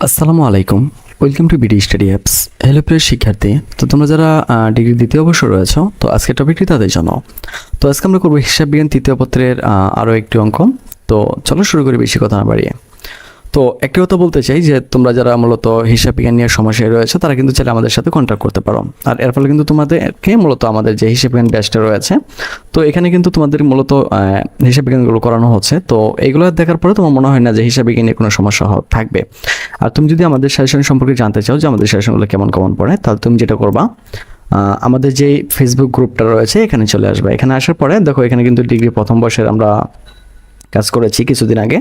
আসসালামু আলাইকুম, welcome to BD study apps. Hello প্রিয় শিক্ষার্থী, তো তোমরা যারা ডিগ্রি দ্বিতীয় বর্ষ রয়েছো, তো আজকের টপিকটি তাদের জন্য। তো আজকে আমরা করবো হিসাব বিজ্ঞান তৃতীয় পত্রের আরও একটি অঙ্ক। তো চলো শুরু করি বেশি কথা না বাড়িয়ে। তো একটি কথা বলতে চাই যে তোমরা যারা মূলত হিসাব বিজ্ঞান নিয়ে সমস্যায় রয়েছে তারা কিন্তু চাইলে আমাদের সাথে কন্ট্যাক্ট করতে পারো। আর এর ফলে কিন্তু তোমাদেরকে মূলত আমাদের যে হিসাব বিজ্ঞান ব্যাচটা রয়েছে, তো এখানে কিন্তু তোমাদের মূলত হিসাব বিজ্ঞানগুলো করানো হচ্ছে। তো এইগুলো দেখার পরে তোমার মনে হয় না যে হিসাব বিজ্ঞান নিয়ে কোনো সমস্যা থাকবে। আর তুমি যদি আমাদের সাজেশন সম্পর্কে জানতে চাও যে আমাদের সাজেশনগুলো কেমন কেমন পড়ে, তাহলে তুমি যেটা করবা, আমাদের যে ফেসবুক গ্রুপটা রয়েছে এখানে চলে আসবে। এখানে আসার পরে দেখো এখানে কিন্তু ডিগ্রি প্রথম বর্ষের আমরা কাজ করেছি কিছুদিন আগে।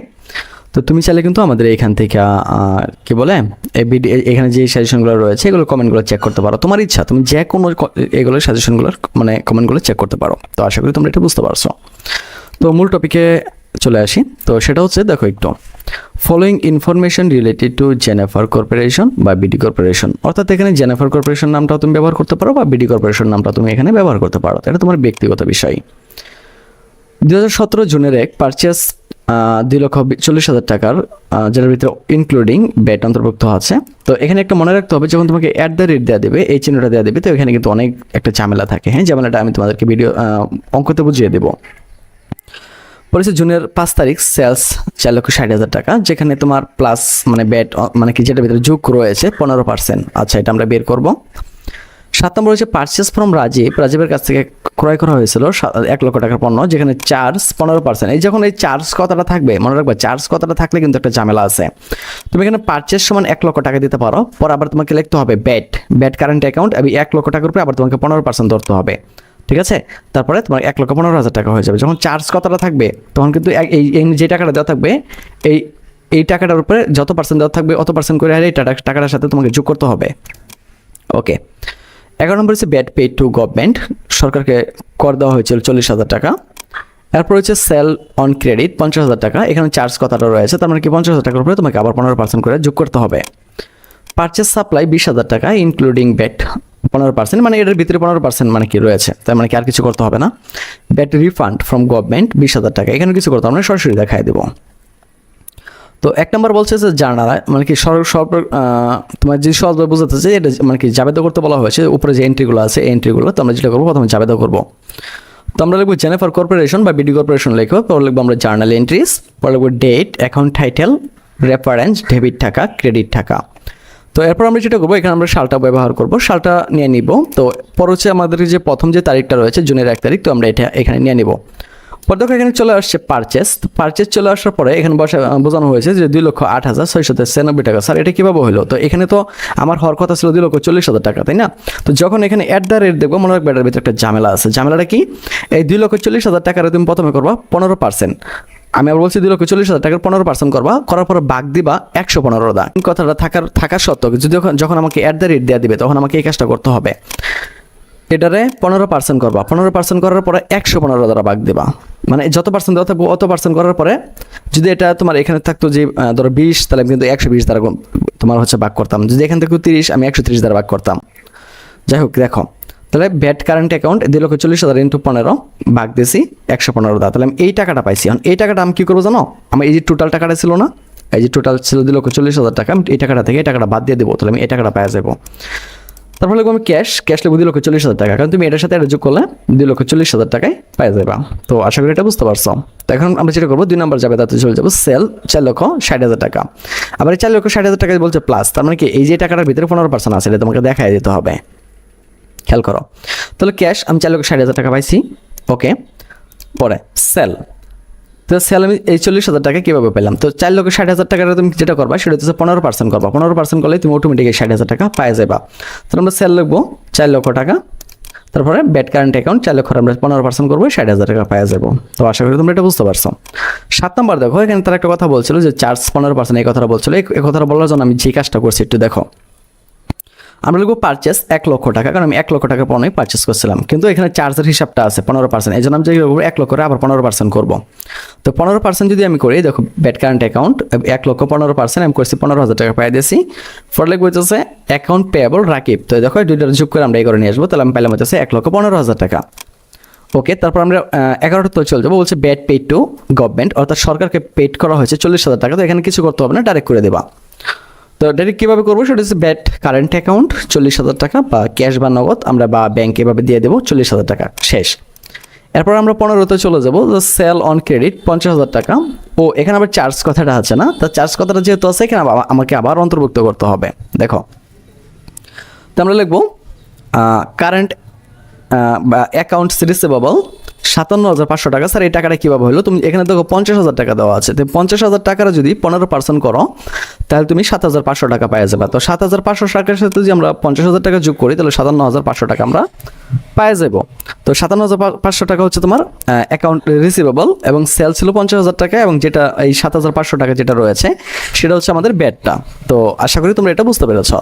তো তুমি চাইলে কিন্তু আমাদের এখান থেকে কি বলে এখানে যে সাজেশনগুলো রয়েছে এগুলো কমেন্টগুলো চেক করতে পারো। তোমার ইচ্ছা, তুমি যে কোনো এগুলো সাজেশনগুলোর মানে কমেন্টগুলো চেক করতে পারো। তো আশা করি তোমরা এটা বুঝতে পারছো। তো মূল টপিকে চলে আসি। তো সেটা হচ্ছে দেখো একটু following information related to Jennifer corporation বা বিডি কর্পোরেশন। অর্থাৎ এখানে জেনেফার কর্পোরেশন নামটাও তুমি ব্যবহার করতে পারো বা বিডি কর্পোরেশন নামটা তুমি এখানে ব্যবহার করতে পারো। এটা তোমার ব্যক্তিগত বিষয়। 2017 জুনের এক পারচেস 2,40,000 টাকার, যেটার ভিতরে ইনক্লুডিং ব্যাট অন্তর্ভুক্ত আছে। তো এখানে একটা মনে রাখতে হবে, যখন তোমাকে অ্যাট দ্য রেট দেওয়া দেবে, এই চিহ্নটা দেওয়া দেবে, তো এখানে কিন্তু অনেক একটা ঝামেলা থাকে। হ্যাঁ, ঝামেলাটা আমি তোমাদেরকে ভিডিও অঙ্কতে বুঝিয়ে দেবো। পড়েছে জুনের 5 তারিখ সেলস 4,60,000 টাকা, যেখানে তোমার প্লাস মানে ব্যাট মানে কি যেটার ভিতরে যোগ রয়েছে 15%। আচ্ছা, এটা আমরা বের করব। 7 নম্বর হচ্ছে পারচেস ফ্রম রাজীবের কাছ থেকে ক্রয় করা হয়েছিল 1 লক্ষ টাকার পণ্য, যেখানে চার্জ 15%। এই যখন এই চার্জ কথাটা থাকবে, মনে রাখবে চার্জ কথাটা থাকলে কিন্তু একটা ঝামেলা আছে। তুমি এখানে পারচেস সমান 1 লক্ষ টাকা দিতে পারো, পরে আবার তোমাকে লিখতে হবে ব্যাট কারেন্ট অ্যাকাউন্ট, আমি 1 লক্ষ টাকার উপরে আবার তোমাকে 15% ধরতে হবে। ঠিক আছে, তারপরে তোমার 1,15,000 টাকা হয়ে যাবে। যখন চার্জ কথাটা থাকবে তখন কিন্তু এই যে টাকাটা দেওয়া থাকবে, এই টাকাটার উপরে যত পার্সেন্ট দেওয়া থাকবে অত পার্সেন্ট করে এই টাকাটার সাথে তোমাকে যোগ করতে হবে। ওকে। 11 নম্বর হচ্ছে ব্যাট পেড টু গভর্নমেন্ট, সরকারকে কর দেওয়া হয়েছিল 40,000 টাকা। এরপর হচ্ছে সেল অন ক্রেডিট 50,000 টাকা, এখানে চার্জ কথাটা রয়েছে, তার মানে কি 50,000 টাকার উপরে তোমাকে আবার 15% করে যোগ করতে হবে। পারচেস সাপ্লাই 20,000 টাকা ইনক্লুডিং ব্যাট 15%, মানে এটার ভিতরে 15% মানে কি রয়েছে, তার মানে কি আর কিছু করতে হবে না। ব্যাট রিফান্ড ফ্রম গভর্নমেন্ট 20,000 টাকা, এখানে কিছু করতে হবে না, সরাসরি দেখাই দেবো। তো 1 নম্বর বলছে যে জার্নাল মানে কি তোমার যে সহজভাবে বোঝাতে চাই, এটা মানে কি জাবেদা করতে বলা হয়েছে। উপরে যে এন্ট্রিগুলো আছে এই এন্ট্রিগুলো তো আমরা যেটা করবো, প্রথমে জাবেদা করবো। তো আমরা লিখবো জেনেফার কর্পোরেশন বা বিডি কর্পোরেশন লিখবো, পরে লিখবো আমরা জার্নাল এন্ট্রিজ, পরে লিখবো date, account title, reference, debit টাকা, ক্রেডিট টাকা। তো এরপর আমরা যেটা করবো, এখানে আমরা সালটা ব্যবহার করবো, সালটা নিয়ে নিব। তো পর হচ্ছে আমাদের যে প্রথম যে তারিখটা রয়েছে জুনের 1 তারিখ, তো আমরা এটা এখানে নিয়ে নিব। পর দেখো এখানে চলে আসছে পারচেস চলে আসার পরে এখানে বোঝানো হয়েছে যে 2,08,696 টাকা। স্যার এটা কীভাবে হলো? তো এখানে তো আমার হওয়ার কথা ছিল 2,40,000 টাকা, তাই না? তো যখন এখানে অ্যাট দ্য রেট দেখবো, মনে রাখবে এটার ভিতরে একটা ঝামেলা আছে। ঝামেলাটা কি? এই 2,40,000 টাকার তুমি প্রথমে করবা 15%। আমি আবার বলছি 2,40,000 টাকার 15% করবা, করার পরে ভাগ দিবা 115 দা। কথাটা থাকার সত্ত্বেও যদি যখন আমাকে অ্যাট দ্য রেট দেওয়া দিবে তখন আমাকে এই কাজটা করতে হবে। এটারে 15% করবা, 15% করার পরে 115 দ্বারা ভাগ দিবা, মানে যত পার্সেন্ট দেওয়া থাকবে অত পার্সেন্ট করার পরে যদি এটা তোমার এখানে থাকতো যে ধরো 20, তাহলে আমি কিন্তু 120 দ্বারা তোমার হচ্ছে ভাগ করতাম। যদি এখান থেকে 30, আমি 130 দ্বারা ভাগ করতাম। যাই হোক, দেখো তাহলে ব্যাট কারেন্ট অ্যাকাউন্ট 2,40,000 ইন্টু 15 ভাগ দিয়েছি 115 দ্বারা, তাহলে আমি এই টাকাটা পাইছি। এখন এই টাকাটা আমি কী করবো জানো? আমার এই যে টোটাল টাকাটা ছিল না, এই যে টোটাল ছিল 2,40,000 টাকা, আমি এই টাকাটা থেকে এই টাকাটা বাদ দিয়ে দেবো, তাহলে আমি এই টাকাটা পাওয়া যাবো। তারপরে লিখবো আমি ক্যাশ লিখবো 2,40,000 টাকা, কারণ তুমি এটার সাথে এটা যোগ করলে 2,40,000 টাকায় পাই যাবা। তো আশা করি এটা বুঝতে পারছো। তো এখন আমরা যেটা করবো, 2 নম্বর যাবে, তাতে চলে যাবো সেল 4,60,000 টাকা। আবার এই 4,60,000 টাকা বলছে প্লাস, তার মানে কি এই যে টাকাটার ভিতরে 15% আছে, এটা তোমাকে দেখাই দিতে হবে। খেয়াল করো, তাহলে ক্যাশ আমি 4,60,000 টাকা পাইছি। ওকে, পরে সেল, তো সেল আমি এই 40,000 টাকা কীভাবে পেলাম? তো 4,60,000 টাকাটা তুমি যেটা করবা সেটা হচ্ছে 15% করবা। 15% করলে তুমি অটোমেটিক 60,000 টাকা পাওয়া যাবা। তো আমরা সেল লিখবো 4 লক্ষ টাকা, তারপরে ব্যাট কারেন্ট অ্যাকাউন্ট 4 লক্ষ, আমরা 15% করবো, 60,000 টাকা পাওয়া যাবো। তো আশা করি তোমরা এটা বুঝতে পারছো। 7 নম্বর দেখো, এখানে তার একটা কথা বলছিল যে চার্জ 15%, এই কথাটা বলছিল। এই কথাটা বলার জন্য আমি যে কাজটা করছি একটু দেখো। আমরা লিখবো পারচেস 1 লক্ষ টাকা, কারণ আমি 1 লক্ষ টাকা পণ্য পারচেস করছিলাম, কিন্তু এখানে চার্জের হিসাবটা আছে 15%, এই জন্য আমি যে 1 লক্ষ করে আবার 15% করবো। তো 15% যদি আমি করি, দেখো ব্যাট কারেন্ট অ্যাকাউন্ট 1 লক্ষ 15% আমি করছি 15,000 টাকা পাই দিয়েছি। ফর লিখবো হচ্ছে অ্যাকাউন্ট পেয়েবল রাকিব, তো দেখো দুইটার যোগ করে আমরা এই করে নিয়ে আসবো, তাহলে আমি পেলাম হচ্ছে 1,15,000 টাকা। ওকে, তারপর আমরা 11টা তো চলে যাবো, বলছে ব্যাট পেড টু গভর্নমেন্ট, অর্থাৎ সরকারকে পেড করা হয়েছে 40,000 টাকা। তো এখানে কিছু করতে হবে না, ডাইরেক্ট করে দেবা। তো তো ডাইরেক্ট কীভাবে করবো সেটা হচ্ছে ব্যাট কারেন্ট অ্যাকাউন্ট 40,000 টাকা বা ক্যাশ বা নগদ আমরা বা ব্যাংক এভাবে দিয়ে দেবো 40,000 টাকা শেষ। এরপর আমরা 15তে চলে যাবো সেল অন ক্রেডিট 50,000 টাকা। ও এখানে আবার চার্জ কথাটা আছে না, তো চার্জ কথাটা যেহেতু আছে এখানে আমাকে আবার অন্তর্ভুক্ত করতে হবে। দেখো তো আমরা লিখবো কারেন্ট বা অ্যাকাউন্টস রিসিভেবল 57,500 টাকা। স্যার এই টাকাটা কীভাবে হলো? তুমি এখানে দেখো 50,000 টাকা দেওয়া আছে, তো 50,000 টাকার যদি 15% করো তাহলে তুমি 7,500 টাকা পাওয়া যাবে। তো 7,500 টাকার সাথে যদি আমরা 50,000 টাকা যোগ করি তাহলে 57,500 টাকা আমরা পাওয়া যাব। তো 57,500 টাকা হচ্ছে তোমার অ্যাকাউন্ট রিসিভেবল এবং সেল ছিল 50,000 টাকা, এবং যেটা এই 7,500 টাকা যেটা রয়েছে সেটা হচ্ছে আমাদের ব্যাটটা। তো আশা করি তোমরা এটা বুঝতে পেরেছ।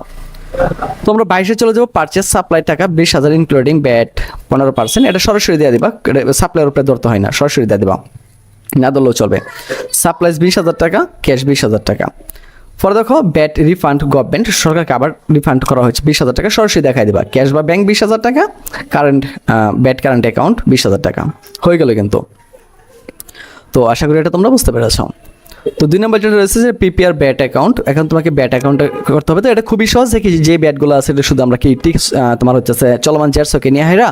তো আমরা 22-এ চলে যাবো পারচেস সাপ্লাই টাকা 20,000 ইনক্লুডিং ব্যাট 15%। এটা সরাসরি দিয়ে দিবা, সাপ্লাইয়ের উপরে ধরতে হয় না, সরাসরি দিয়ে দিবা, না ধরলেও চলবে। সাপ্লাইস 20,000 টাকা, ক্যাশ 20,000 টাকা। পরে দেখো ব্যাট রিফান্ড গভর্নমেন্ট, সরকারকে আবার রিফান্ড করা হয়েছে 20,000 টাকা, সরাসরি দেখাই দিবা। ক্যাশ বা ব্যাংক 20,000 টাকা, কারেন্ট ব্যাট কারেন্ট অ্যাকাউন্ট 20,000 টাকা হয়ে গেল কিন্তু। তো আশা করি এটা তোমরা বুঝতে পেরেছ। তো 2 নম্বর যেটা রয়েছে যে পিপিআর ব্যাট অ্যাকাউন্ট। এখন তোমাকে ব্যাট অ্যাকাউন্ট করতে হবে। তো এটা খুবই সহজ, যে ব্যাটগুলো আছে এটা শুধু আমরা কি তোমার হচ্ছে চলমান চার্জকে নিয়ে হাইরা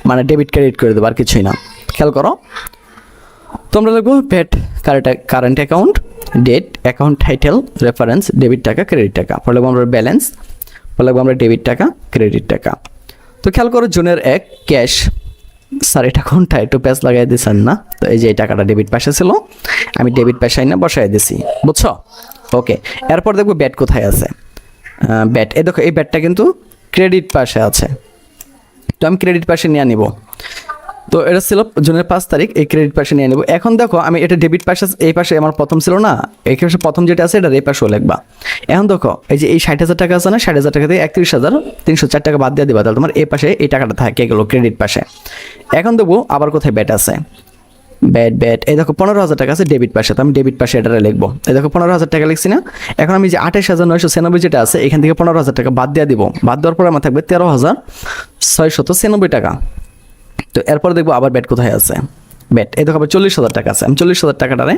মানে ডেবিট ক্রেডিট করে দেবো, আর কিছুই না। খেয়াল করো, তো আমরা লিখবো VAT current account, date, account title, reference, debit টাকা, ক্রেডিট টাকা। পরে লিখবো আমরা ব্যালেন্স, পরে লিখবো আমরা ডেবিট টাকা, ক্রেডিট টাকা। তো খেয়াল করো জুনের 1 ক্যাশ। স্যার এটা কোনটা? একটু প্যাচ লাগাই দিয়েছেন না? তো এই যে এই টাকাটা ডেবিট পাশে ছিল, আমি ডেবিট পাশে না বসাই দিছি, বুঝছো? ওকে, এরপর দেখবো ব্যাট কোথায় আছে। ব্যাট এই দেখো, এই ব্যাটটা কিন্তু ক্রেডিট পাশে আছে, তো আমি ক্রেডিট পাশে নিয়ে নিব। তো এটা ছিল জুনের 5 তারিখ, এই ক্রেডিট পাশে নিয়ে নেব। এখন দেখো আমি এটা ডেবিট পাশে, এই পাশে আমার প্রথম ছিল না, এই পাশে প্রথম যেটা আছে এটা এই পাশেও লিখবা। এখন দেখো এই যে এই 60,000 টাকা আছে না, 60,000 টাকা থেকে 31,304 টাকা বাদ দিয়ে দিবা, তাহলে তোমার এই পাশে এই টাকাটা থাকে গেলো ক্রেডিট পাশে। এখন দেখবো আবার কোথায় ব্যাট আছে। ব্যাট এই দেখো 15,000 টাকা আছে ডেবিট পাশে, তো আমি ডেবিট পাশে এটা লিখবো। এই দেখো 15,000 টাকা লিখছি না। এখন আমি যে 28,996 যেটা আছে এখান থেকে 15,000 টাকা বাদ দিয়ে দিব। বাদ দেওয়ার পরে আমার থাকবে 13,696 টাকা। তো এরপর দেখবো আবার ব্যাট কোথায় আছে। ব্যাট এই দেখো আবার 40,000 টাকা আছে, আমি 40,000 টাকাটারে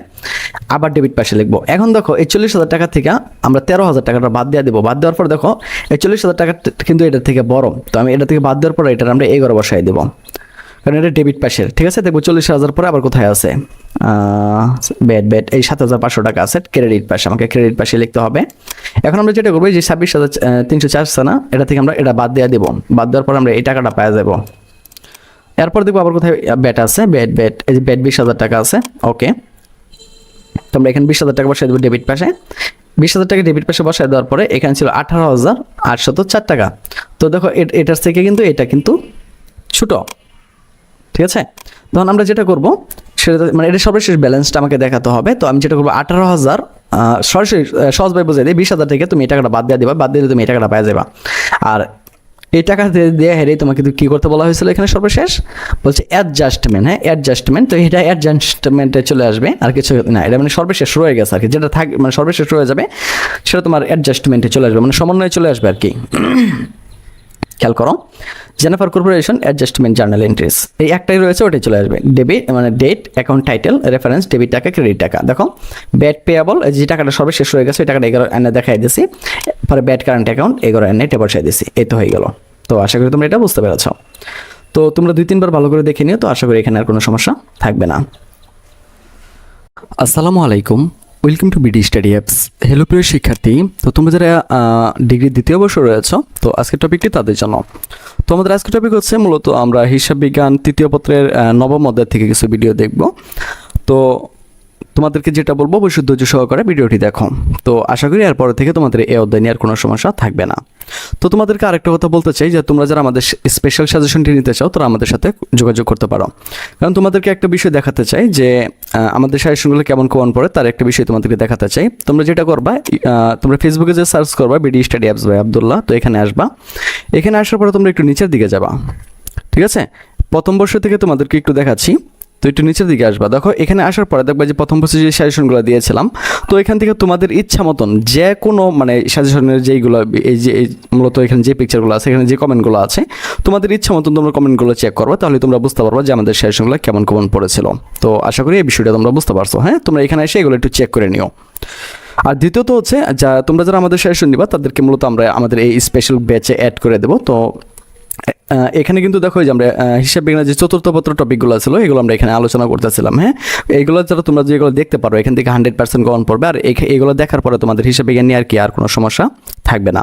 আবার ডেবিট পাশে লিখবো। এখন দেখো এই 40,000 টাকা থেকে আমরা 13,000 টাকাটা বাদ দিয়ে দেবো। বাদ দেওয়ার পর দেখো এই 40,000 টাকা কিন্তু এটার থেকে বড়, তো আমি এটা থেকে বাদ দেওয়ার পরে এটা আমরা 11 বসাই দেবো, কারণ এটা ডেবিট পাশের। ঠিক আছে, দেখবো 40,000 পরে আবার কোথায় আছে ব্যাট এই 7,500 টাকা আছে ক্রেডিট পাশে, আমাকে ক্রেডিট পাশে লিখতে হবে। এখন আমরা যেটা করবো যে 26,304 আছে না, এটা থেকে আমরা এটা বাদ দিয়ে দেবো। বাদ দেওয়ার পর আমরা এই টাকাটা পাওয়া যাবো। এরপর দেখবো আবার কোথায় ব্যাট আছে। ব্যাট এই যে ব্যাট 20,000 টাকা আছে। ওকে, তো আমরা এখানে 20,000 টাকা বসাই দেবো ডেবিট পাশে। 20,000 টাকা ডেবিট পাশে বসাই দেওয়ার পরে এখানে ছিল 18,804 টাকা। তো দেখো এটার থেকে কিন্তু এটা কিন্তু ছোটো। ঠিক আছে, তখন আমরা যেটা করবো সেটা মানে এটা সর্বশেষ ব্যালেন্সটা আমাকে দেখাতে হবে। তো আমি যেটা করবো 18,000 সরাসরি সহজভাবে বুঝাই দিই, 20,000 থেকে তুমি এই টাকাটা বাদ দিয়ে দিবা, বাদ দিলে তুমি এই টাকাটা পাওয়া যাবা। আর এই টাকা দিয়ে হেরে তোমাকে কিন্তু কী করতে বলা হয়েছিল এখানে সর্বশেষ বলছে অ্যাডজাস্টমেন্ট। হ্যাঁ, অ্যাডজাস্টমেন্ট। তো এটা অ্যাডজাস্টমেন্টে চলে আসবে, আর কিছু না, এটা মানে সর্বশেষ রয়ে গেছে আর কি, যেটা থাক মানে সর্বশেষ রয়ে যাবে সেটা তোমার অ্যাডজাস্টমেন্টে চলে আসবে, মানে সমন্বয়ে চলে আসবে আর কি। খেয়াল করো, Jennifer corporation adjustment journal entries, এই একটাই রয়েছে, ওটাই চলে আসবে। ডেবিট মানে date, account title, reference, debit টাকা, ক্রেডিট টাকা। দেখো ব্যাট পেয়াবল, যে টাকাটা সর্বশেষ হয়ে গেছে ওই টাকাটা 11 এনে দেখাই দিয়েছি, পরে ব্যাট কারেন্ট অ্যাকাউন্ট 11 এনে এটা বসাই দিয়েছি, এই তো হয়ে গেল। তো আশা করি তোমরা এটা বুঝতে পেরেছ। তো তোমরা 2-3 বার ভালো করে দেখে নিও, তো আশা করি এখানে আর কোনো সমস্যা থাকবে না। আসসালামু আলাইকুম, welcome to BD study apps. Hello প্রিয় শিক্ষার্থী, তো তোমরা যারা ডিগ্রি 2য় বর্ষে রয়েছো, তো আজকের টপিকটি তাদের জন্য। তো আমাদের আজকের টপিক হচ্ছে মূলত আমরা হিসাব বিজ্ঞান 3য় পত্রের 9ম অধ্যায় থেকে কিছু ভিডিও দেখব। তো তোমাদেরকে যেটা বলবো অবশ্যই ধৈর্য সহকারে ভিডিওটি দেখো। তো আশা করি এরপর থেকে তোমাদের এই অধ্যায় নিয়ে আর কোনো সমস্যা থাকবে না। তো তোমাদেরকে আরেকটা কথা বলতে চাই যে তোমরা যারা আমাদের স্পেশাল সাজেশনটি নিতে চাও তারা আমাদের সাথে যোগাযোগ করতে পারো, কারণ তোমাদেরকে একটা বিষয় দেখাতে চাই যে আমাদের সাজেশনগুলো কেমন পড়ে তার একটা বিষয় তোমাদেরকে দেখাতে চাই। তোমরা যেটা করবা, তোমরা ফেসবুকে যে সার্চ করবা BD study apps by Abdullah, তো এখানে আসবা। এখানে আসার পরে তোমরা একটু নিচের দিকে যাবা। ঠিক আছে, প্রথম বর্ষ থেকে তোমাদেরকে একটু দেখাচ্ছি। তো একটু নিচের দিকে আসবা, দেখো এখানে আসার পরে দেখবা যে প্রথম বছর যে সাজেশনগুলো দিয়েছিলাম, তো এখান থেকে তোমাদের ইচ্ছা মতন যে কোনো মানে সাজেশনের যেইগুলো এই যে মূলত এখানে যে পিকচারগুলো আছে, এখানে যে কমেন্টগুলো আছে, তোমাদের ইচ্ছা মতন তোমরা কমেন্টগুলো চেক করবা, তাহলে তোমরা বুঝতে পারবা যে আমাদের সাজেশনগুলো কেমন পড়েছিল। তো আশা করি এই বিষয়টা তোমরা বুঝতে পারছো। হ্যাঁ, তোমরা এখানে এসে এগুলো একটু চেক করে নিও। আর দ্বিতীয়ত হচ্ছে তোমরা যারা আমাদের সেশন নিবা তাদেরকে মূলত আমরা আমাদের এই স্পেশাল ব্যাচে অ্যাড করে দেবো। তো এখানে কিন্তু দেখো যে আমরা হিসাব বিজ্ঞানের যে চতুর্থ পত্র টপিকগুলো ছিল এগুলো আমরা এখানে আলোচনা করতেছিলাম। হ্যাঁ, এইগুলো যারা তোমরা যেগুলো দেখতে পারো এখান থেকে 100% কমন পড়বে। আর এগুলো দেখার পরে তোমাদের হিসাব বিজ্ঞান নিয়ে আর কোনো সমস্যা থাকবে না।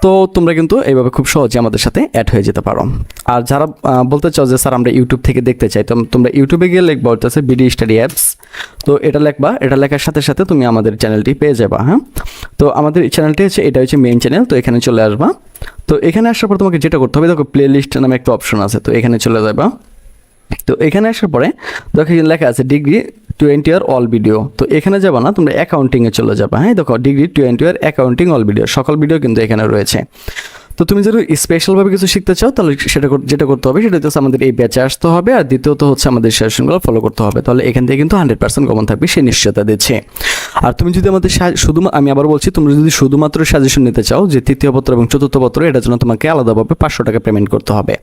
তো তোমরা কিন্তু এইভাবে খুব সহজে আমাদের সাথে অ্যাড হয়ে যেতে পারো। আর যারা বলতে চাও যে স্যার আমরা ইউটিউব থেকে দেখতে চাই, তো তোমরা ইউটিউবে গিয়ে লিখবা হচ্ছে বিডি স্টাডি অ্যাপস। তো এটা লিখবা, এটা লেখার সাথে সাথে তুমি আমাদের চ্যানেলটি পেয়ে যাবা। হ্যাঁ, তো আমাদের চ্যানেলটি হচ্ছে এটা হচ্ছে মেইন চ্যানেল। তো এখানে চলে আসবা। তো এখানে আসার পর তোমাকে যেটা করতে হবে, দেখো প্লে লিস্ট নামে একটা অপশন আছে, তো এখানে চলে যাবা। তো এখানে আসার পরে দেখো এখানে লেখা আছে ডিগ্রি 20 ইয়ার অল ভিডিও। তো এখানে যাবা না, তোমরা অ্যাকাউন্টিংয়ে চলে যাবা। হ্যাঁ, দেখো ডিগ্রি 20 ইয়ার অ্যাকাউন্টিং অল ভিডিও, সকল ভিডিও কিন্তু এখানে রয়েছে। তো তুমি যদি স্পেশালভাবে কিছু শিখতে চাও তাহলে যেটা করতে হবে সেটা হচ্ছে আমাদের এই ব্যাচে আসতে হবে। আর দ্বিতীয়ত হচ্ছে আমাদের সেশনগুলো ফলো করতে হবে, তাহলে এখান থেকে কিন্তু 100% কমন থাকবে, সে নিশ্চয়তা দিচ্ছে। আর তুমি যদি আমাদের আমি আবার বলছি, তুমি যদি শুধুমাত্র সাজেশন নিতে চাও যে তৃতীয় পত্র এবং চতুর্থ পত্র, এটার জন্য তোমাকে আলাদাভাবে 500 টাকা পেমেন্ট করতে হবে।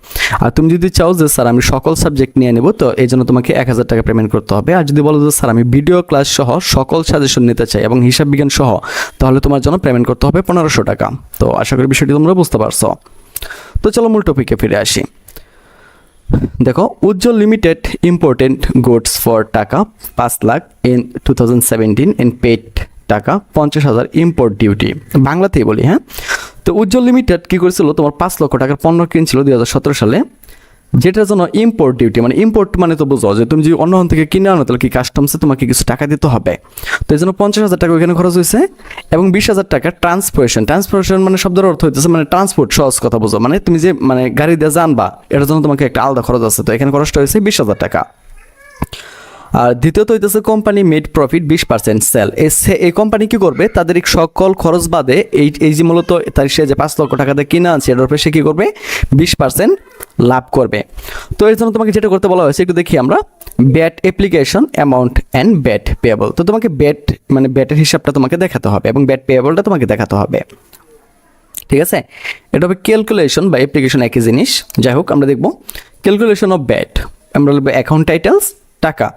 আর তুমি যদি চাও যে স্যার আমি সকল সাবজেক্ট নিয়ে নেব, তো এই জন্য তোমাকে 1000 টাকা পেমেন্ট করতে হবে। আর যদি বলো যে স্যার আমি ভিডিও ক্লাস সহ সকল সাজেশন নিতে চাই এবং হিসাব বিজ্ঞান সহ, তাহলে তোমার জন্য পেমেন্ট করতে হবে 1500 টাকা। তো আশা করি বিষয়টি তোমরা বুঝতে পারছো। তো চলো মূল টপিকে ফিরে আসি। দেখো, উজ্জ্বল লিমিটেড ইম্পোর্টেন্ট গুডস ফর টাকা 5 লাখ ইন 2017 ইন পেড টাকা 50,000 ইম্পোর্ট ডিউটি, বাংলাতেই বলি। হ্যাঁ, তো উজ্জ্বল লিমিটেড কি করেছিল, তোমার 5 লক্ষ টাকার পণ্য কিনছিল 2017 সালে, যেটার জন্য ইম্পোর্ট ডিউটি, মানে ইম্পোর্ট মানে তো বুঝো যে তুমি যদি অন্য থেকে কিনে আনো তাহলে কি কাস্টমসে তোমাকে কিছু টাকা দিতে হবে। তো এই জন্য 50,000 টাকা ওইখানে খরচ হয়েছে এবং 20,000 টাকা ট্রান্সপোর্টেশন মানে শব্দের অর্থ হইতেছে মানে ট্রান্সপোর্ট, সহজ কথা বুঝো, মানে তুমি যে মানে গাড়ি দিয়ে জানবা এটার জন্য তোমাকে একটা আলাদা খরচ আছে। তো এখানে খরচটা হয়েছে 20,000 টাকা। আর দ্বিতীয়ত হইতেছে কোম্পানি মেড প্রফিট 20% সেল। এই কোম্পানি কি করবে, তাদের সকল খরচ বাদে এই যে মূলত তার সে যে 5 লক্ষ টাকা দিয়ে কিনে আনছে এটার উপরে সে কি করবে 20% লাভ করবে। তো এর জন্য তোমাকে যেটা করতে বলা হয়েছে একটু দেখি আমরা, bat application amount and bat payable. তো তোমাকে ব্যাট মানে ব্যাটের হিসাবটা তোমাকে দেখাতে হবে এবং ব্যাট পেয়েবলটা তোমাকে দেখাতে হবে। ঠিক আছে, এটা হবে ক্যালকুলেশন বা অ্যাপ্লিকেশন একই জিনিস। যাই হোক, আমরা দেখব ক্যালকুলেশন অফ ব্যাট। আমরা লিখবো অ্যাকাউন্ট টাইটেলস টাকা।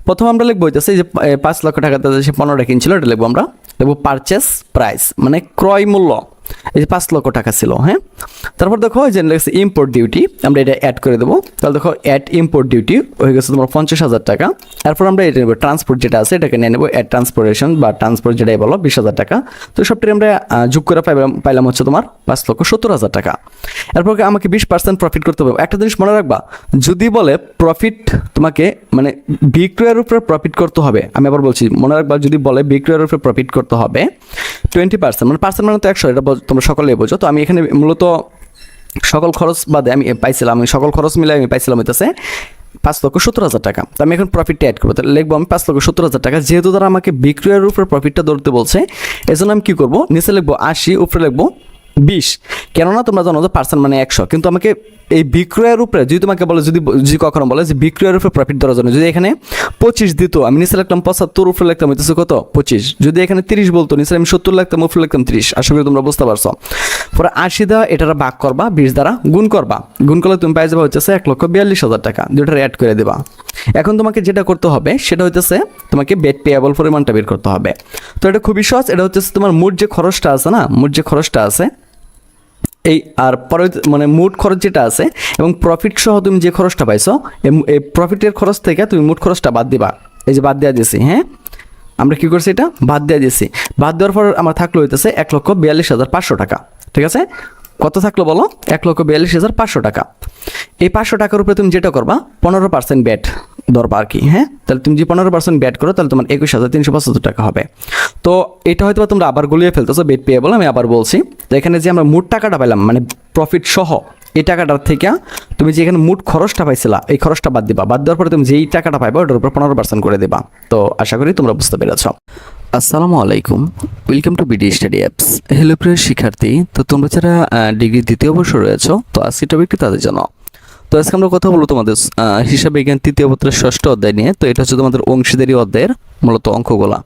প্রথম আমরা লিখবো হইতেছে যে 5 লক্ষ টাকা সে 15টা কিনছিল, এটা লিখবো আমরা, লিখবো পারচেস প্রাইস মানে ক্রয় মূল্য, এই যে 5 লক্ষ টাকা ছিল। হ্যাঁ, তারপর দেখো যে লেগেছে ইম্পোর্ট ডিউটি, আমরা এটা অ্যাড করে দেবো। তাহলে দেখো অ্যাড ইম্পোর্ট ডিউটি হয়ে গেছে তোমার 50,000 টাকা। তারপর আমরা এটা নেবো ট্রান্সপোর্ট যেটা আছে এটাকে নিয়ে নেবো অ্যাড ট্রান্সপোর্টেশন বা ট্রান্সপোর্ট যেটাই বলো 20,000 টাকা। তো সবটাই আমরা যোগ করে পাইলাম হচ্ছে তোমার 5,70,000 টাকা। এরপর আমাকে 20% প্রফিট করতে হবে। একটা জিনিস মনে রাখবা, যদি বলে প্রফিট তোমাকে মানে বিক্রয়ের উপরে প্রফিট করতে হবে, আমি আবার বলছি মনে রাখবা, যদি বলে বিক্রয়ের উপরে প্রফিট করতে হবে 20%, মানে পার্সেন্ট মানে তো 100, এটা তোমরা সকলেই বোঝো। তো আমি এখানে মূলত সকল খরচ বাদে আমি পাইছিলাম, আমি সকল খরচ মিলে আমি পাইছিলাম হইতেছে 5,70,000 টাকা। তো আমি এখন প্রফিটটা অ্যাড করবো, তাহলে লিখবো আমি 5,70,000 টাকা। যেহেতু তারা আমাকে বিক্রয়ের উপরে প্রফিটটা ধরতে বলছে, এই জন্য আমি কী করবো, নিচে লিখবো 80, উপরে লিখবো 20। কেননা তোমরা জানো যে পার্সেন্ট মানে 100, কিন্তু আমাকে এই বিক্রয়ের উপরে যদি তোমাকে বলে, যদি কখনো বলে যে বিক্রয়ের উপরে প্রফিট ধরার জন্য যদি এখানে 25 দিত, আমি নিচে লিখলাম 75, উপরে লিখতাম হইতেছে কত 25। যদি এখানে 30 বলতো, নিচে আমি 70 লিখতাম, উপরে লিখতাম 30। আশা করি তোমরা বুঝতে পারছো। পরে 80 দ্বারা এটারা ভাগ করবা, 20 দ্বারা গুণ করবা, গুণ করলে তুমি পাই যাবে হচ্ছে 1,42,000 টাকা, যেটা অ্যাড করে দেবা। এখন তোমাকে যেটা করতে হবে সেটা হইতেছে তোমাকে বেড পেয়েবল পরিমাণটা বের করতে হবে। তো এটা খুবই সহজ, এটা হচ্ছে তোমার মোট যে খরচটা আছে না, মোট যে খরচটা আছে এই, আর পরে মানে মোট খরচ যেটা আছে এবং প্রফিট সহ তুমি যে খরচটা পাইছো, এই প্রফিটের খরচ থেকে তুমি মোট খরচটা বাদ দিবা। এই যে বাদ দেওয়া দিয়েছি, হ্যাঁ আমরা কি করছি, এটা বাদ দেওয়া দিয়েছি। বাদ দেওয়ার পর আমার থাকলো হইতেছে 1,42,500 টাকা। ঠিক আছে, কত থাকলো বলো, 1,42,500 টাকা। এই 500 টাকার উপরে তুমি যেটা করবা 15% ব্যাট ধরবা আর কি। হ্যাঁ, তাহলে তুমি যে 15% ব্যাট করো তাহলে তোমার 21,375 টাকা হবে। তো এটা হয়তো তোমরা আবার গুলিয়ে ফেলতেছো, বেড পেয়েবল আমি আবার বলছি। তো এখানে যে আমরা মোট টাকাটা পাইলাম মানে প্রফিট সহ, এই টাকাটার থেকে তুমি যে এখানে মোট খরচটা পাইছিলা এই খরচটা বাদ দিবা। বাদ দেওয়ার পরে তুমি যেই টাকাটা পাইবা ওটার উপর 15% করে দেবা। তো আশা করি তোমরা বুঝতে পেরেছ। আসসালামু আলাইকুম, welcome to BD study apps. Hello প্রিয় শিক্ষার্থী, তো তোমরা যারা ডিগ্রি দ্বিতীয় বর্ষ রয়েছো, তো আজকে টপিকটি তাদের জন্য। তো আজকে আমরা কথা বলবো তোমাদের হিসাব বিজ্ঞান তৃতীয় পত্রের 6ষ্ঠ অধ্যায় নিয়ে। তো এটা হচ্ছে তোমাদের অংশীদারি অধ্যায়ের মূলত অঙ্কগুলা।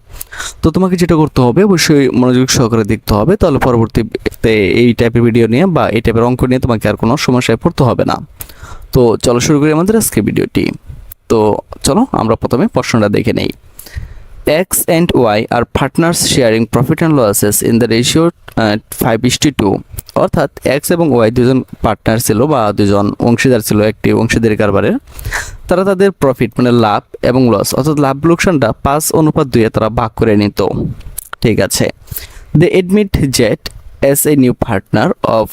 তো তোমাকে যেটা করতে হবে অবশ্যই মনোযোগ সহকারে দেখতে হবে, তাহলে পরবর্তীতে এই টাইপের ভিডিও নিয়ে বা এই টাইপের অঙ্ক নিয়ে তোমাকে আর কোনো সমস্যায় পড়তে হবে না। তো চলো শুরু করি আমাদের আজকে ভিডিওটি। তো চলো আমরা প্রথমে প্রশ্নটা দেখে নেই। X and Y are partners sharing profit and losses in the ratio 5:2, অর্থাৎ এক্স এবং ওয়াই দুজন পার্টনার ছিল বা দুজন অংশীদার ছিল একটি অংশীদারি কারবারের। তারা তাদের প্রফিট মানে লাভ এবং লস অর্থাৎ লাভ লোকসানটা 5:2 তারা ভাগ করে নিত। ঠিক আছে, they admitted as a new partner of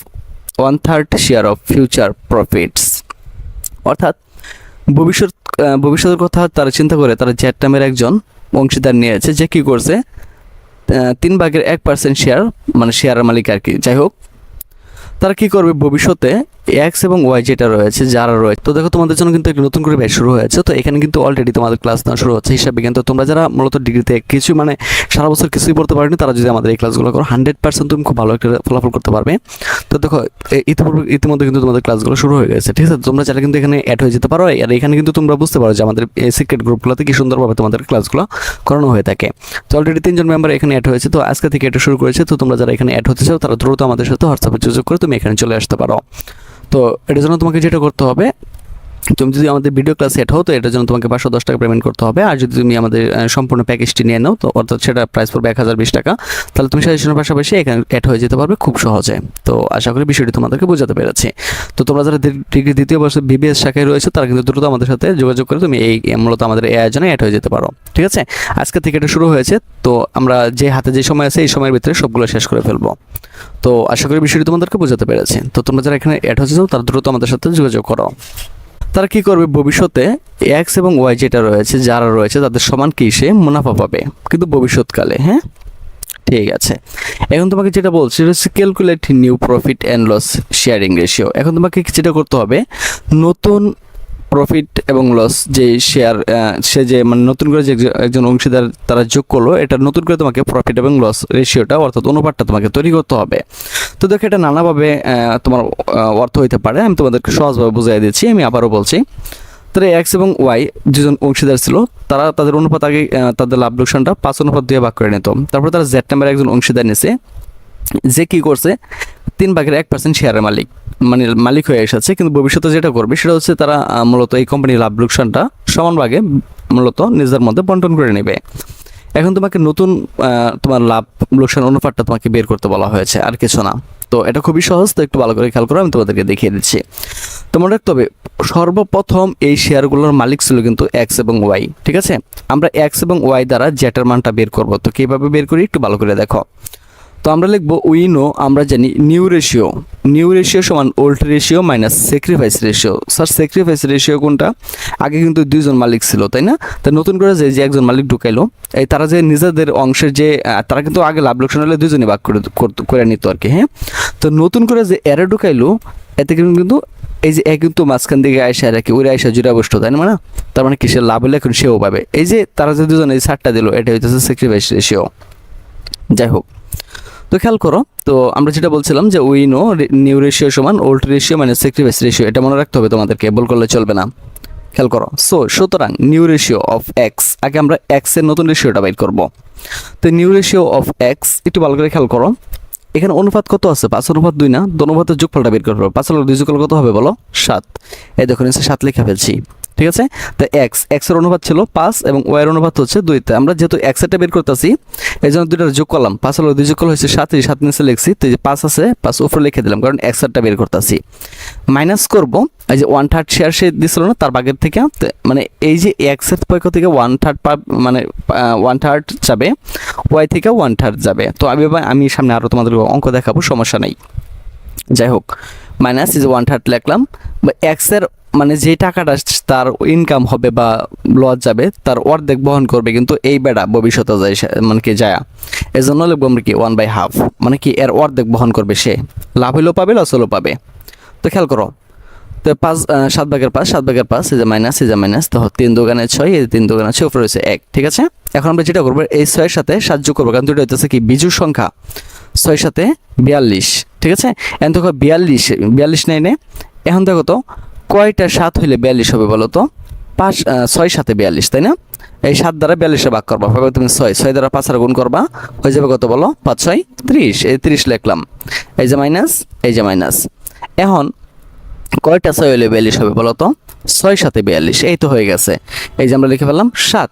1/3 share of future profits, অর্থাৎ ভবিষ্যতের কথা তারা চিন্তা করে তারা জেট নামের একজন অংশীদার নিয়েছে, যে কি করছে 3/1% শেয়ার মানে শেয়ারের মালিক আর কি। যাই হোক, তারা কি করবে ভবিষ্যতে এক্স এবং ওয়াই যেটা রয়েছে যারা রয়েছে। তো দেখো তোমাদের জন্য কিন্তু একটা নতুন করে ব্যাচ শুরু হয়েছে। তো এখানে কিন্তু অলরেডি তোমাদের ক্লাস না শুরু হচ্ছে হিসাব বিজ্ঞান। তো তোমরা যারা মূলত ডিগ্রিতে কিছু মানে সারা বছর কিছুই পড়তে পারেনি, তারা যদি আমাদের এই ক্লাসগুলো করো 100% তুমি খুব ভালো একটা ফলাফল করতে পারবে। তো দেখো ইতিমধ্যে কিন্তু তোমাদের ক্লাসগুলো শুরু হয়ে গেছে। ঠিক আছে, তোমরা চাইলে কিন্তু এখানে অ্যাড হয়ে যেতে পারো। আর এখানে কিন্তু তোমরা বুঝতে পারো যে আমাদের এই সিক্রেট গ্রুপগুলোতে কি সুন্দরভাবে তোমাদের ক্লাসগুলো করানো হয়ে থাকে। তো অলরেডি 3জন মেম্বার এখানে অ্যাড হয়েছে। তো আজকে থেকে এটা শুরু করেছে। তো তোমরা যারা এখানে অ্যাড হতে চাও তারা দ্রুত আমাদের সাথে হোয়াটসঅ্যাপে যোগাযোগ করে তুমি এখানে চলে আসতে পারো। তো এটার জন্য তোমাকে যেটা করতে হবে, তুমি যদি আমাদের ভিডিও ক্লাসে অ্যাড হও তো এটার জন্য তোমাকে 510 টাকা পেমেন্ট করতে হবে। আর যদি তুমি আমাদের সম্পূর্ণ প্যাকেজটি নিয়ে নাও তো অর্থাৎ সেটা প্রাইস পড়বে 1020 টাকা, তাহলে তুমি সাজেশনের পাশাপাশি এখানে অ্যাড হয়ে যেতে পারবে খুব সহজে। তো আশা করি বিষয়টি তোমাদেরকে বোঝাতে পেরেছি। তো তোমরা যারা ডিগ্রি দ্বিতীয় বর্ষে বিবিএস শাখায় রয়েছে তারা কিন্তু দ্রুত আমাদের সাথে যোগাযোগ করে তুমি এই মূলত আমাদের এই আয়োজনে অ্যাড হয়ে যেতে পারো। ঠিক আছে, আজকে থেকে এটা শুরু হয়েছে। তো আমরা যে হাতে যে সময় আছে এই সময়ের ভিতরে সবগুলো শেষ করে ফেলবো। তো আশা করি বিষয়টি তোমাদেরকে বোঝাতে পেরেছি। তো তোমরা যারা এখানে অ্যাড হতে চাও তারা দ্রুত আমাদের সাথে যোগাযোগ করো। তারা কি করবে ভবিষ্যতে এক্স এবং ওয়াই যেটা রয়েছে যারা রয়েছে তাদের সমান কি সে মুনাফা পাবে কিন্তু ভবিষ্যৎকালে। হ্যাঁ, ঠিক আছে। এখন তোমাকে যেটা বলছি সেটা হচ্ছে calculate new profit and loss sharing ratio. এখন তোমাকে যেটা করতে হবে নতুন প্রফিট এবং লস যে শেয়ার সে যে মানে নতুন করে যে একজন অংশীদার তারা যোগ করলো, এটা নতুন করে তোমাকে প্রফিট এবং লস রেশিওটা অর্থাৎ অনুপাতটা তোমাকে তৈরি করতে হবে। তো দেখো এটা নানাভাবে তোমার অর্থ হইতে পারে। আমি তোমাদেরকে সহজভাবে বুঝিয়ে দিচ্ছি, আমি আবারও বলছি। তারা এক্স এবং ওয়াই দুজন অংশীদার ছিল, তারা তাদের অনুপাত আগে তাদের লাভ লোকসানটা 5:2 ভাগ করে নিত। তারপর তারা জেড নামের একজন অংশীদার নিছে, যে কি করছে 3/1% শেয়ারের মালিক হয়ে এসেছে। কিন্তু ভবিষ্যতে যেটা করবে সেটা হচ্ছে তারা মূলত এই কোম্পানির লাভ লোকসানটা সমান ভাগে মূলত নিজের মধ্যে বন্টন করে নেবে। এখন তোমাকে নতুন তোমার লাভ লোকসান অনুপাতটা তোমাকে বের করতে বলা হয়েছে, আর কিছু না। তো এটা খুবই সহজ, তো একটু ভালো করে খেয়াল করো, আমি তোমাদেরকে দেখিয়ে দিচ্ছি। তোমার রাখতে হবে সর্বপ্রথম এই শেয়ারগুলোর মালিক ছিল কিন্তু এক্স এবং ওয়াই। ঠিক আছে, আমরা এক্স এবং ওয়াই দ্বারা জেটার মানটা বের করব। তো কীভাবে বের করি একটু ভালো করে দেখো। তো আমরা লিখবো উইনো, আমরা জানি নিউ রেশিও সমান old ratio minus sacrifice ratio. Sir sacrifice ratio কোনটা? আগে কিন্তু দুইজন মালিক ছিল, তাই না? তো নতুন করে যে একজন মালিক ঢুকাইলো, এই তারা যে নিজেদের অংশের যে তারা কিন্তু আগে লাভ লোকসান হলে দুজনই ভাগ করে নিত আর কি। হ্যাঁ, তো নতুন করে যে এরা ঢুকাইলো এতে কিন্তু এই যে কিন্তু মাঝখান দিকে আয়সা আর কি ওই আয়সা জুড়ে বসতো, তাই না? তার মানে কি সে লাভ হলে এখন সেও পাবে। এই যে তারা যে দুজন এই ছাড়টা দিল এটা হইতেছে স্যাক্রিফাইস রেশিও। যাই হোক, তো খেয়াল করো, তো আমরা যেটা বলছিলাম যে উই নো নিউ রেশিও সমান old ratio minus sacrifice ratio, এটা মনে রাখতে হবে তোমাদেরকে, ভুল করলে চলবে না। খেয়াল করো, সুতরাং নিউ রেশিও অফ এক্স, আগে আমরা এক্স এর নতুন রেশিওটা বের করব। তো নিউ রেশিও অফ এক্স একটু ভালো করে খেয়াল করো, এখানে অনুপাত কত আছে? 5:2 না, অনুপাতের যোগফলটা বের করবো। 5/2 যোগফল কত হবে বলো? 7। এই দেখো নিচে 7 লিখে ফেলছি। ঠিক আছে, তো এক্স এর অনুপাত ছিল 5 এবং ওয়াই এর অনুপাত হচ্ছে 2। আমরা যেহেতু এক্স এরটা বের করতেছি এই জন্য দুইটা যোগ করলাম, 5/2 যোগ করলে হচ্ছে 7, 7 নিচে লিখছি। তো এই যে 5 আছে 5 উপরে লিখে দিলাম কারণ এক্স এরটা বের করতেছি। মাইনাস করব এই যে 1/3 শেয়ার সে দিছিল না তার ভাগের থেকে, মানে এই যে এক্স এর পক্ষ থেকে 1/3 মানে 1/3 যাবে, ওয়াই থেকে 1/3 যাবে। তো আমি সামনে আরো তোমাদের অঙ্ক দেখাবো, সমস্যা নাই। যাই হোক, মাইনাস এই যে 1/3 লিখলাম, বা এক্স এর মানে যে টাকাটা তার ইনকাম হবে বা লস যাবে তার অর্ধেক বহন করবে কিন্তু এই বেড়া ভবিষ্যতে যায় মানে কি যায়, এই জন্য লিখবো আমরা কি 1/2, মানে কি এর অর্ধেক বহন করবে সে, লাভ হলেও পাবে লস হলেও পাবে। তো খেয়াল করো, তো 7/5 এই যে মাইনাস, তো 3×2 = 6, এই 3×2 = 6, উপরে হচ্ছে 1। ঠিক আছে, এখন আমরা যেটা করবো এই 6 এর সাথে 7 যোগ করবো, কারণ দুটো হইতেছে কি বিজুর সংখ্যা, 6 সাথে 42। ঠিক আছে, এখন দেখো 42 নেই নে, এখন দেখো তো কয়টা 7 হইলে 42 হবে বলো তো? 6 7 42, তাই না? এই 7 দ্বারা 42 ভাগ করবা, পাবে তুমি 6 দ্বারা 5 আর গুণ করবা, হয়ে যাবে কত বলো? 5 6 30, এই 30 লিখলাম, এই যে মাইনাস, এই যে মাইনাস। এখন কয়টা 6 হইলে 42 হবে বলো তো? 6 7 42, এই তো হয়ে গেছে। এই যে আমরা লিখে ফেললাম 7।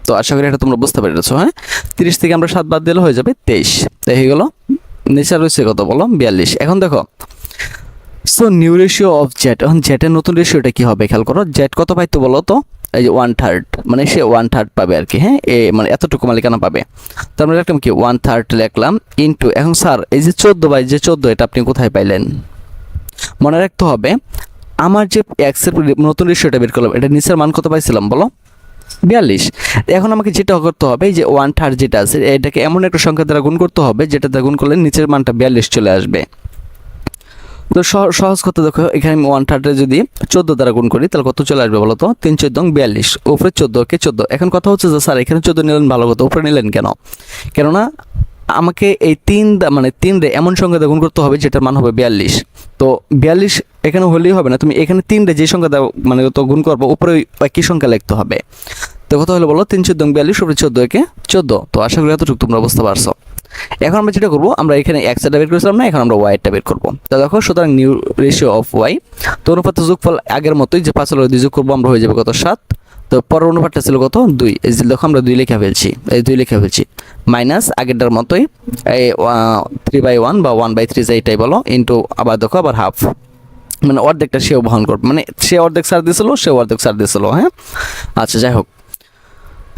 তো আশা করি এটা তোমরা বুঝতে পেরেছো। হ্যাঁ, 30 থেকে আমরা 7 বাদ দিলে হয়ে যাবে 23। তাই হয়ে গেল। নিচে রয়েছে কত বলো 42। এখন দেখো so new ratio of Z, এখন জেটের নতুন রেশিওটা কি হবে খেয়াল করো। জেড কত পাইতো বলো তো, এই যে 1/3, মানে সে 1/3 পাবে আর কি। হ্যাঁ, মানে এতটুকু মালিকানা পাবে। তো আমরা লিখলাম কি 1/3 লিখলাম ইনটু, এখন স্যার এই যে 14/14 এটা আপনি কোথায় পাইলেন? মনে রাখতে হবে আমার যে এক্স এর নতুন রেশিওটা বের করলাম, এটা নিচের মান কত পাইছিলাম বলো 42। এখন আমাকে যেটা করতে হবে, এই যে 1/3 যেটা আছে এটাকে এমন একটা সংখ্যা দ্বারা গুণ করতে হবে যেটা দ্বারা গুণ করলে নিচের মানটা 42 চলে আসবে। তো সহজ কথা দেখো, এখানে আমি 1/3 যদি 14 দ্বারা গুণ করি তাহলে কত চলে আসবে বলো তো, 3 14 42, উপরে 14 কে 14। এখন কথা হচ্ছে যে স্যার এখানে 14 নিলেন ভালো কথা, উপরে নিলেন কেন? কেননা আমাকে এই 3 রে এমন সংখ্যা দিয়ে গুণ করতে হবে যেটার মান হবে 42। তো 42 এখানে হলেই হবে না, তুমি এখানে 3 রে যে সংখ্যা দাও মানে তো গুণ করবো উপরে একই সংখ্যা লিখতে হবে। তো কত হলো বলো, 3 14 42, উপরে 14 কে 14। তো আশা করি এতটুকু তোমরা বুঝতে পারছো। এখন আমরা যেটা করবো, আমরা এখানে এক্স এর বের করেছিলাম না, এখন আমরা ওয়াই এরটা বের করবো। তো দেখো সুতরাং নিউ রেশিও অফ ওয়াই, তো অনুপাতের যোগফল আগের মতোই, যে 5 হলো 2 যোগ করবো আমরা হয়ে যাবে কত 7। তো পরের অনুপাতটা ছিল কত 2, এই যে দেখো আমরা 2 লিখে ফেলছি, এই 2 লিখে ফেলছি, মাইনাস আগেরটার মতোই এই 3/1 বা 1/3 যেটাই বলো ইন্টু আবার দেখো আবার হাফ, মানে অর্ধেকটা সেও বহন করবে, মানে সে অর্ধেক ছাড় দিয়েছিল, সে অর্ধেক ছাড় দিয়েছিল। হ্যাঁ, আচ্ছা যাই হোক,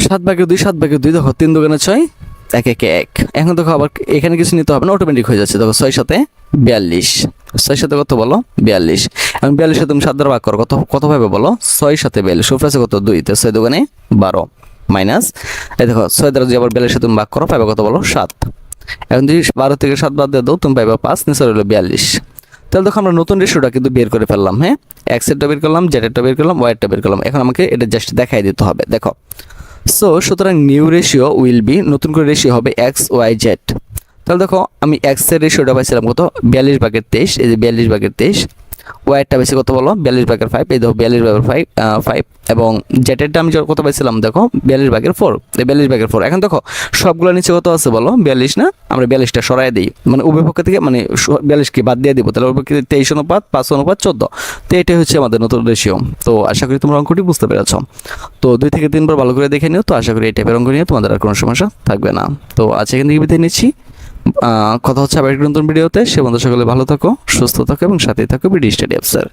7/2 7/2 দেখো 3 দুগুণে 6, 1 1 1। এখন দেখো আবার এখানে কিছু নিতে হবে না, অটোমেটিক হয়ে যাচ্ছে। দেখো 6 7 42, 6 সাথে কত বলো 42। এখন 42 সাথে তুমি 7 দ্বারা ভাগ করো, কত পাবে বলো 6 7 42, উপরে আছে কত 2, তো 6 দুগুণে 12 মাইনাস এই দেখো 6 দ্বারা যদি আবার 42 সাথে তুমি ভাগ করো পাবে কত বলো 7। এখন যদি 12 থেকে 7 বাদ দিয়ে দাও তুমি পাবে 5, নিচে হলো 42। তাহলে দেখো আমরা নতুন রেশিওটা কিন্তু বের করে ফেললাম। হ্যাঁ, এক্স এরটা বের করলাম, জেড এরটা বের করলাম, ওয়াই এরটা বের করলাম। এখন আমাকে এটা জাস্ট দেখাই দিতে হবে। দেখো সো সুতরাং নিউ রেশিও উইল বি, নতুন করে রেশিও হবে এক্স ওয়াই জেড। তাহলে দেখো আমি এক্স এর রেশিওটা পাইছিলাম কত 42/23, এই যে 42/23। ওয়াইটা বেশি কত বলো 42/5, এই দেখো 42/5, এবং জেটেরটা আমি কত পাইছিলাম দেখো 42/4, এই 42/4। এখন দেখো সবগুলো নিচে কত আছে বলো 42 না, আমরা 42টা সরাই দিই, মানে উভয় পক্ষ থেকে মানে 42কে বাদ দিয়ে দিব, তাহলে উভয় পক্ষে 23 অনুপাত 5 অনুপাত 14। তো এটাই হচ্ছে আমাদের নতুন রেশিও। তো আশা করি তোমরা অঙ্কটি বুঝতে পেরেছো। তো 2 থেকে 3 বার ভালো করে দেখে নিও। তো আশা করি এই টাইপের অঙ্ক নিয়ে তোমাদের আর কোনো সমস্যা থাকবে না। তো আজ এখান থেকে বিদায় নিচ্ছি, কথা হচ্ছে আবার একটা নতুন ভিডিওতে। সে বন্ধু সকলে ভালো থাকো, সুস্থ থাকো এবং সাথেই থাকো বিডি স্টাডি অ্যাপসের।